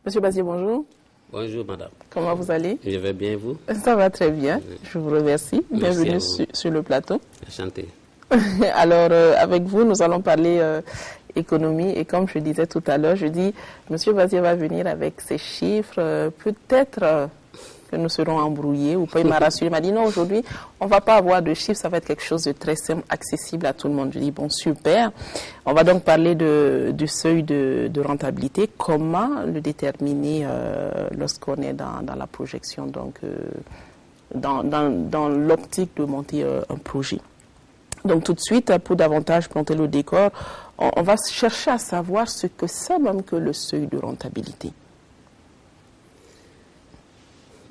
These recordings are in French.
Monsieur Bazier, bonjour. Bonjour madame. Comment vous allez? Je vais bien, vous? Ça va très bien, je vous remercie. Bienvenue sur le plateau. Enchanté. Alors, avec vous, nous allons parler économie et comme je disais tout à l'heure, je dis, Monsieur Bazier va venir avec ses chiffres, peut-être que nous serons embrouillés ou pas. Il m'a rassuré, il m'a dit non, aujourd'hui, on ne va pas avoir de chiffres, ça va être quelque chose de très simple, accessible à tout le monde. Je dis bon, super. On va donc parler du seuil de rentabilité, comment le déterminer lorsqu'on est dans la projection, donc dans l'optique de monter un projet. Donc tout de suite, pour davantage planter le décor, on va chercher à savoir ce que c'est même que le seuil de rentabilité.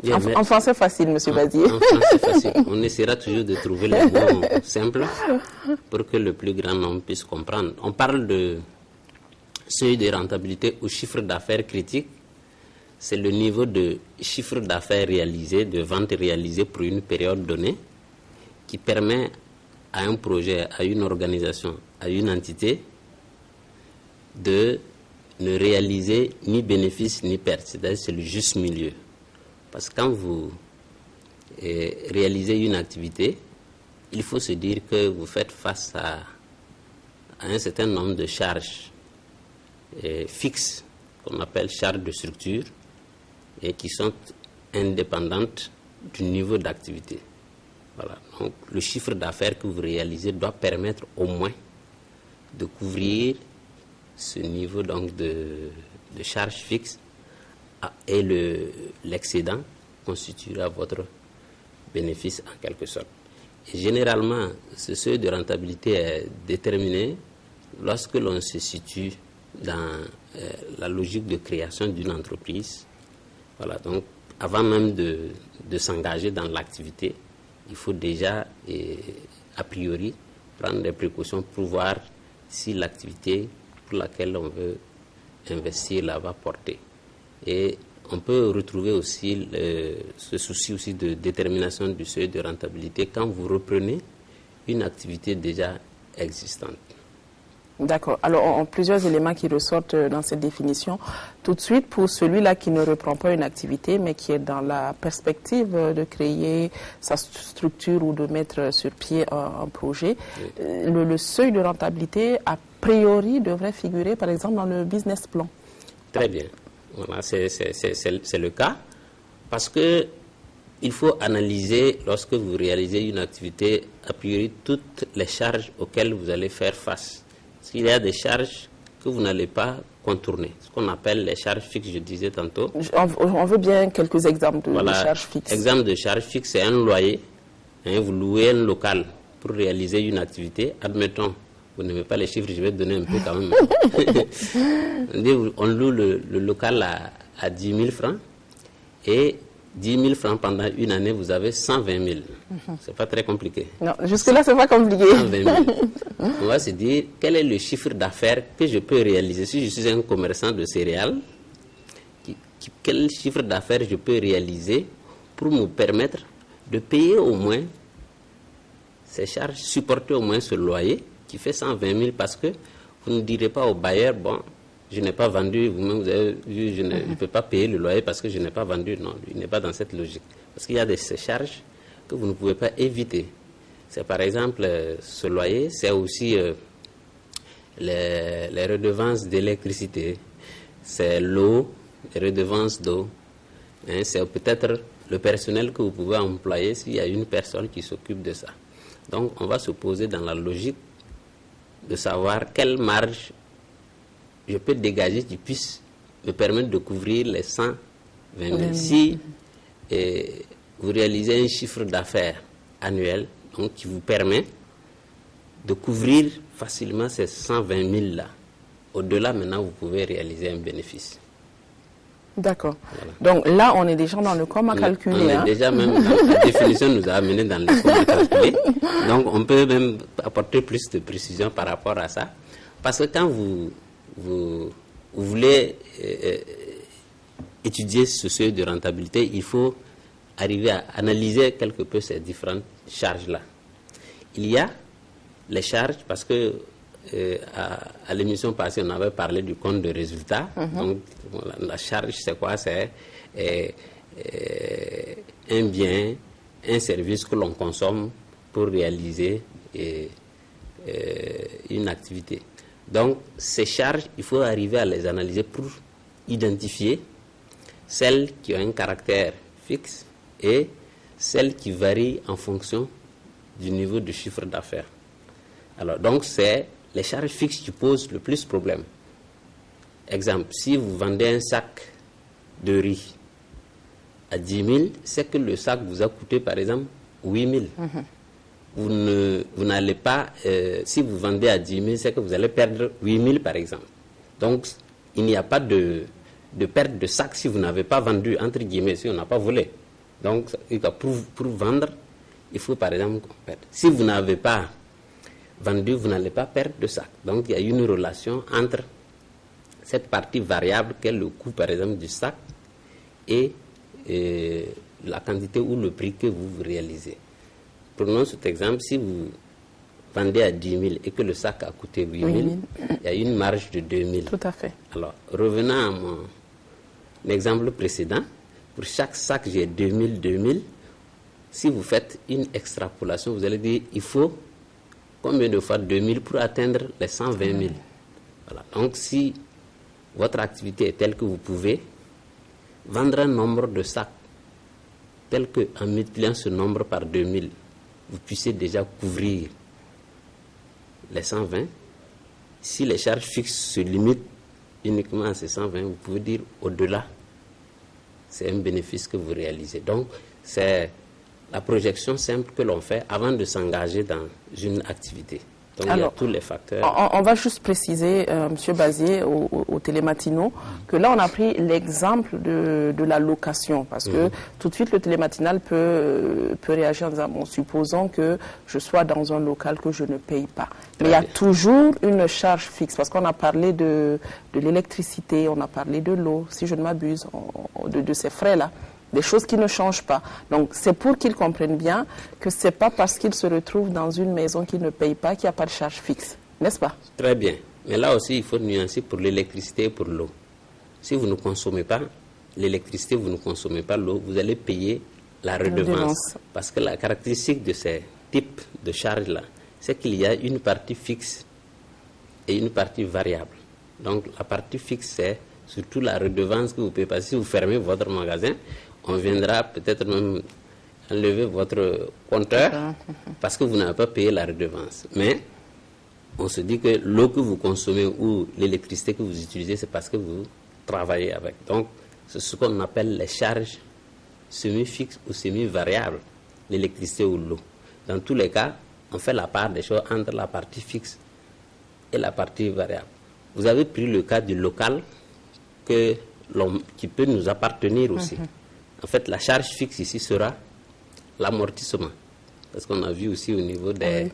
Bien, en français facile, Monsieur Bazier. En français facile. On essaiera toujours de trouver les mots simples pour que le plus grand nombre puisse comprendre. On parle de seuil de rentabilité ou chiffre d'affaires critique. C'est le niveau de chiffre d'affaires réalisé, de vente réalisée pour une période donnée, qui permet à un projet, à une organisation, à une entité de ne réaliser ni bénéfice ni perte. C'est-à-dire c'est le juste milieu. Parce que quand vous réalisez une activité, il faut se dire que vous faites face à un certain nombre de charges fixes, qu'on appelle charges de structure, et qui sont indépendantes du niveau d'activité. Voilà. Donc, le chiffre d'affaires que vous réalisez doit permettre au moins de couvrir ce niveau donc, de charges fixes et l'excédent constituera votre bénéfice en quelque sorte. Et généralement, ce seuil de rentabilité est déterminé lorsque l'on se situe dans la logique de création d'une entreprise. Voilà, donc avant même de s'engager dans l'activité, il faut déjà, a priori, prendre des précautions pour voir si l'activité pour laquelle on veut investir la va porter. Et on peut retrouver aussi ce souci aussi de détermination du seuil de rentabilité quand vous reprenez une activité déjà existante. D'accord. Alors, plusieurs éléments qui ressortent dans cette définition. Tout de suite, pour celui-là qui ne reprend pas une activité, mais qui est dans la perspective de créer sa structure ou de mettre sur pied un projet, oui. Le seuil de rentabilité, a priori, devrait figurer, par exemple, dans le business plan. Très bien. Voilà, c'est le cas. Parce que il faut analyser, lorsque vous réalisez une activité, a priori, toutes les charges auxquelles vous allez faire face. Parce qu'il y a des charges que vous n'allez pas contourner, ce qu'on appelle les charges fixes, je disais tantôt. On veut bien quelques exemples de charges fixes. Exemple de charges fixes, c'est un loyer. Vous louez un local pour réaliser une activité. Admettons, vous n'aimez pas les chiffres, je vais donner un peu quand même. On loue le local à 10 000 francs et 10 000 francs pendant une année, vous avez 120 000. C'est pas très compliqué. Non, jusque-là, c'est pas compliqué. 120 000. On va se dire, quel est le chiffre d'affaires que je peux réaliser si je suis un commerçant de céréales? Quel chiffre d'affaires je peux réaliser pour me permettre de payer au moins ces charges, supporter au moins ce loyer qui fait 120 000 parce que vous ne direz pas au bailleur, bon, je n'ai pas vendu, vous-même vous avez vu, je ne peux pas payer le loyer parce que je n'ai pas vendu. Non, il n'est pas dans cette logique. Parce qu'il y a ces charges que vous ne pouvez pas éviter. C'est par exemple ce loyer, c'est aussi les redevances d'électricité, c'est l'eau, les redevances d'eau, c'est peut-être le personnel que vous pouvez employer s'il y a une personne qui s'occupe de ça. Donc on va se poser dans la logique de savoir quelle marge je peux dégager qui puisse me permettre de couvrir les 120 000. Si vous réalisez un chiffre d'affaires annuel donc, qui vous permet de couvrir facilement ces 120 000 là, au-delà maintenant vous pouvez réaliser un bénéfice. D'accord. Voilà. Donc là, on est déjà dans le com à calculer. On est déjà même, la définition nous a amené dans le com à calculer. Donc on peut même apporter plus de précision par rapport à ça. Parce que quand vous voulez étudier ce seuil de rentabilité, il faut arriver à analyser quelque peu ces différentes charges-là. Il y a les charges, parce que à l'émission passée, on avait parlé du compte de résultat. Donc, voilà, la charge, c'est quoi? C'est un bien, un service que l'on consomme pour réaliser une activité. Donc, ces charges, il faut arriver à les analyser pour identifier celles qui ont un caractère fixe et celles qui varient en fonction du niveau de chiffre d'affaires. Alors, donc, c'est les charges fixes qui posent le plus problème. Exemple, si vous vendez un sac de riz à 10 000, c'est que le sac vous a coûté, par exemple, 8 000. Vous n'allez pas, si vous vendez à 10 000, c'est que vous allez perdre 8 000, par exemple. Donc, il n'y a pas de perte de sac si vous n'avez pas vendu, entre guillemets, si on n'a pas volé. Donc, pour vendre, il faut, par exemple, qu'on perde. Si vous n'avez pas vendu, vous n'allez pas perdre de sac. Donc, il y a une relation entre cette partie variable qu'est le coût, par exemple, du sac et la quantité ou le prix que vous réalisez. Prenons cet exemple, si vous vendez à 10 000 et que le sac a coûté 8 000, il y a une marge de 2 000. Tout à fait. Alors, revenant à mon exemple précédent, pour chaque sac, j'ai 2 000, 2 000. Si vous faites une extrapolation, vous allez dire, il faut combien de fois 2 000 pour atteindre les 120 000. Voilà. Donc, si votre activité est telle que vous pouvez vendre un nombre de sacs tel qu'en multipliant ce nombre par 2 000, vous puissiez déjà couvrir les 120. Si les charges fixes se limitent uniquement à ces 120, vous pouvez dire au-delà, c'est un bénéfice que vous réalisez. Donc, c'est la projection simple que l'on fait avant de s'engager dans une activité. Donc, alors, il y a tous les facteurs. On va juste préciser, M. Bazier, au télématinaux, que là, on a pris l'exemple de la location. Parce que tout de suite, le télématinal peut réagir en disant, bon, supposons que je sois dans un local que je ne paye pas. Mais il y a toujours une charge fixe. Parce qu'on a parlé de l'électricité, on a parlé de l'eau, si je ne m'abuse, de ces frais-là. Des choses qui ne changent pas. Donc, c'est pour qu'ils comprennent bien que ce n'est pas parce qu'ils se retrouvent dans une maison qu'ils ne payent pas qu'il n'y a pas de charge fixe. N'est-ce pas? Très bien. Mais là aussi, il faut nuancer pour l'électricité et pour l'eau. Si vous ne consommez pas l'électricité, vous ne consommez pas l'eau, vous allez payer la redevance. Parce que la caractéristique de ces types de charges-là, c'est qu'il y a une partie fixe et une partie variable. Donc, la partie fixe, c'est surtout la redevance que vous payez. Parce que si vous fermez votre magasin, on viendra peut-être même enlever votre compteur parce que vous n'avez pas payé la redevance. Mais on se dit que l'eau que vous consommez ou l'électricité que vous utilisez, c'est parce que vous travaillez avec. Donc, c'est ce qu'on appelle les charges semi-fixes ou semi-variables, l'électricité ou l'eau. Dans tous les cas, on fait la part des choses entre la partie fixe et la partie variable. Vous avez pris le cas du local qui peut nous appartenir aussi. En fait, la charge fixe ici sera l'amortissement. Parce qu'on a vu aussi au niveau des...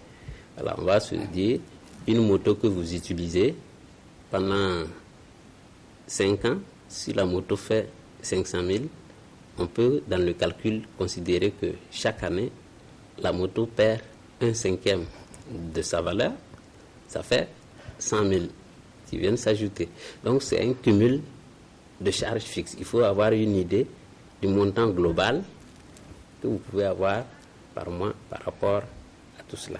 Voilà, on va se dire, une moto que vous utilisez pendant 5 ans, si la moto fait 500 000, on peut, dans le calcul, considérer que chaque année, la moto perd 1/5 de sa valeur. Ça fait 100 000 qui viennent s'ajouter. Donc, c'est un cumul de charges fixes. Il faut avoir une idée du montant global que vous pouvez avoir par mois par rapport à tout cela.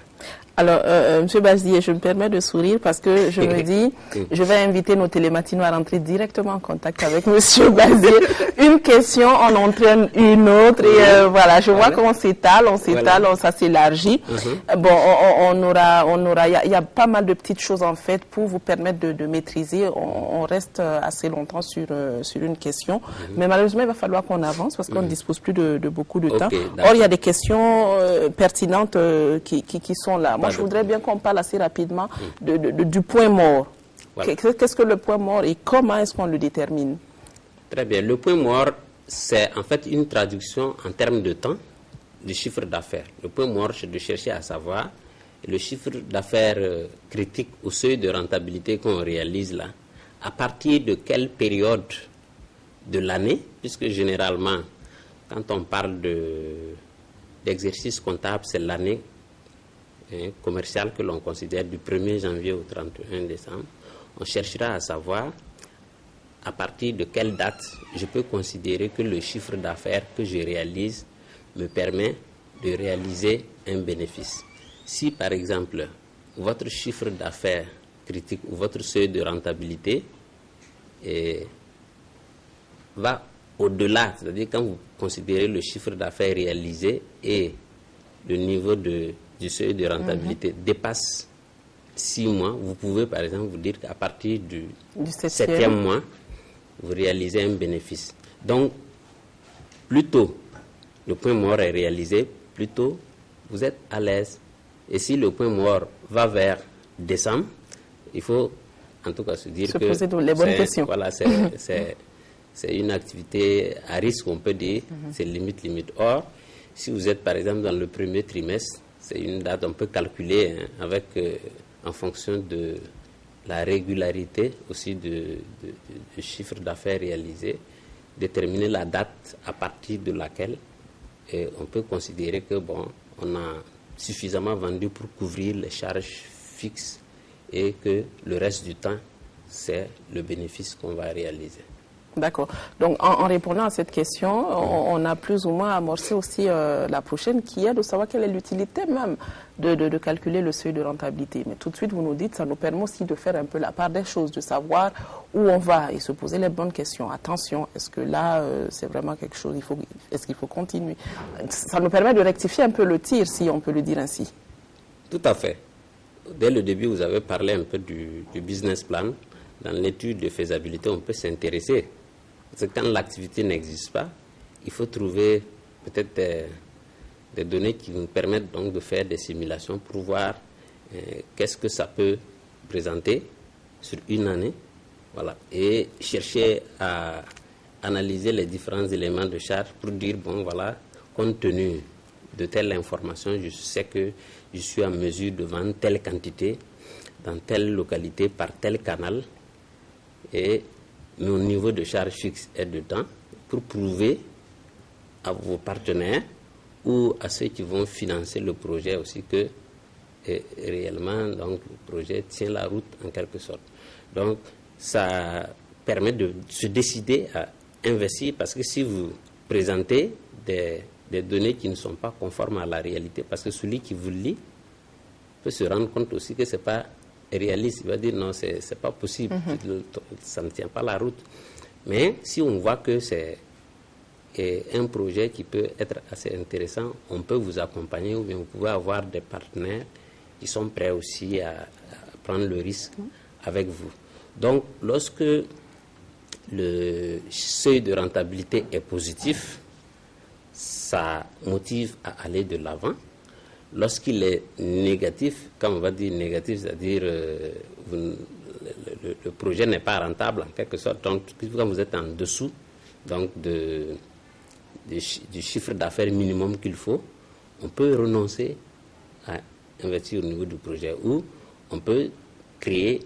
Alors, M. Bazier, je me permets de sourire parce que je me dis, je vais inviter nos télématinaux à rentrer directement en contact avec M. Bazier. Une question, on entraîne une autre et voilà, je vois qu'on s'étale, ça s'élargit. Bon, il y a pas mal de petites choses en fait pour vous permettre de maîtriser. On reste assez longtemps sur une question, mais malheureusement, il va falloir qu'on avance parce qu'on ne dispose plus de beaucoup de temps. Or, il y a des questions pertinentes qui sont là. Moi, je voudrais bien qu'on parle assez rapidement du point mort. Voilà. Qu'est-ce que le point mort et comment est-ce qu'on le détermine? Très bien. Le point mort, c'est en fait une traduction en termes de temps du chiffre d'affaires. Le point mort, c'est de chercher à savoir le chiffre d'affaires critique au seuil de rentabilité qu'on réalise là, à partir de quelle période de l'année, puisque généralement, quand on parle d'exercice comptable, c'est l'année commercial que l'on considère du 1er janvier au 31 décembre, on cherchera à savoir à partir de quelle date je peux considérer que le chiffre d'affaires que je réalise me permet de réaliser un bénéfice. Si par exemple votre chiffre d'affaires critique ou votre seuil de rentabilité va au-delà, c'est-à-dire quand vous considérez le chiffre d'affaires réalisé et le niveau du seuil de rentabilité dépasse 6 mois, vous pouvez par exemple vous dire qu'à partir du 7e mois, vous réalisez un bénéfice. Donc, plus tôt le point mort est réalisé, plus tôt vous êtes à l'aise. Et si le point mort va vers décembre, il faut en tout cas se dire que poser les bonnes questions. Voilà, c'est une activité à risque, on peut dire, c'est limite. Or, si vous êtes par exemple dans le premier trimestre, c'est une date, on peut calculer avec, en fonction de la régularité aussi du chiffre d'affaires réalisé, déterminer la date à partir de laquelle on peut considérer que bon, on a suffisamment vendu pour couvrir les charges fixes et que le reste du temps, c'est le bénéfice qu'on va réaliser. D'accord. Donc, en répondant à cette question, on a plus ou moins amorcé aussi la prochaine, qui est de savoir quelle est l'utilité même de calculer le seuil de rentabilité. Mais tout de suite, vous nous dites, ça nous permet aussi de faire un peu la part des choses, de savoir où on va et se poser les bonnes questions. Attention, est-ce que là, c'est vraiment quelque chose, est-ce qu'il faut continuer? Ça nous permet de rectifier un peu le tir, si on peut le dire ainsi. Tout à fait. Dès le début, vous avez parlé un peu du business plan. Dans l'étude de faisabilité, on peut s'intéresser. Parce que quand l'activité n'existe pas, il faut trouver peut-être des données qui nous permettent donc de faire des simulations pour voir qu'est-ce que ça peut présenter sur une année. Voilà. Et chercher à analyser les différents éléments de charge pour dire, bon voilà, compte tenu de telle information, je sais que je suis en mesure de vendre telle quantité dans telle localité par tel canal et mon niveau de charge fixe est de temps pour prouver à vos partenaires ou à ceux qui vont financer le projet aussi que réellement donc, le projet tient la route en quelque sorte. Donc ça permet de se décider à investir parce que si vous présentez des données qui ne sont pas conformes à la réalité, parce que celui qui vous lit peut se rendre compte aussi que ce n'est pas réaliste, il va dire non, c'est pas possible, ça ne tient pas la route. Mais si on voit que c'est un projet qui peut être assez intéressant, on peut vous accompagner ou bien vous pouvez avoir des partenaires qui sont prêts aussi à prendre le risque avec vous. Donc, lorsque le seuil de rentabilité est positif, ça motive à aller de l'avant. Lorsqu'il est négatif, quand on va dire négatif, c'est-à-dire le projet n'est pas rentable en quelque sorte, donc quand vous êtes en dessous donc du chiffre d'affaires minimum qu'il faut, on peut renoncer à investir au niveau du projet ou on peut créer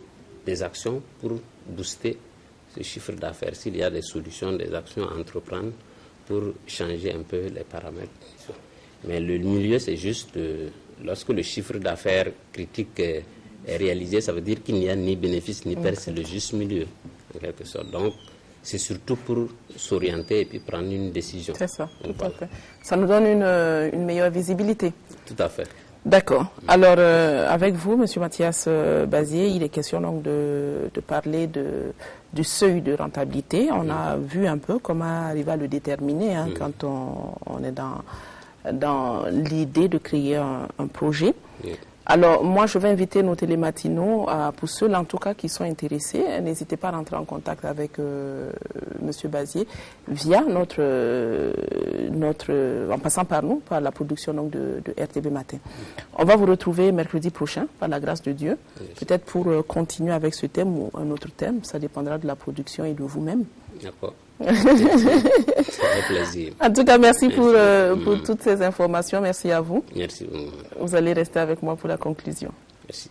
des actions pour booster ce chiffre d'affaires s'il y a des solutions, des actions à entreprendre pour changer un peu les paramètres. Mais le milieu, c'est juste lorsque le chiffre d'affaires critique est réalisé, ça veut dire qu'il n'y a ni bénéfice ni perte, c'est le juste milieu, en quelque sorte. Donc, c'est surtout pour s'orienter et puis prendre une décision. C'est ça, tout à fait. Ça nous donne une meilleure visibilité. Tout à fait. D'accord. Alors, avec vous, M. Mathias Bazier, il est question donc de parler du seuil de rentabilité. On a vu un peu comment arriver à le déterminer quand on est dans l'idée de créer un projet. Alors, moi, je vais inviter nos télématinaux, pour ceux en tout cas qui sont intéressés, n'hésitez pas à rentrer en contact avec M. Bazier via en passant par nous, par la production donc, de RTB Matin. On va vous retrouver mercredi prochain, par la grâce de Dieu, peut-être pour continuer avec ce thème ou un autre thème, ça dépendra de la production et de vous-même. D'accord. C'est un plaisir. En tout cas, merci pour toutes ces informations. Merci à vous. Merci. Vous allez rester avec moi pour la conclusion. Merci.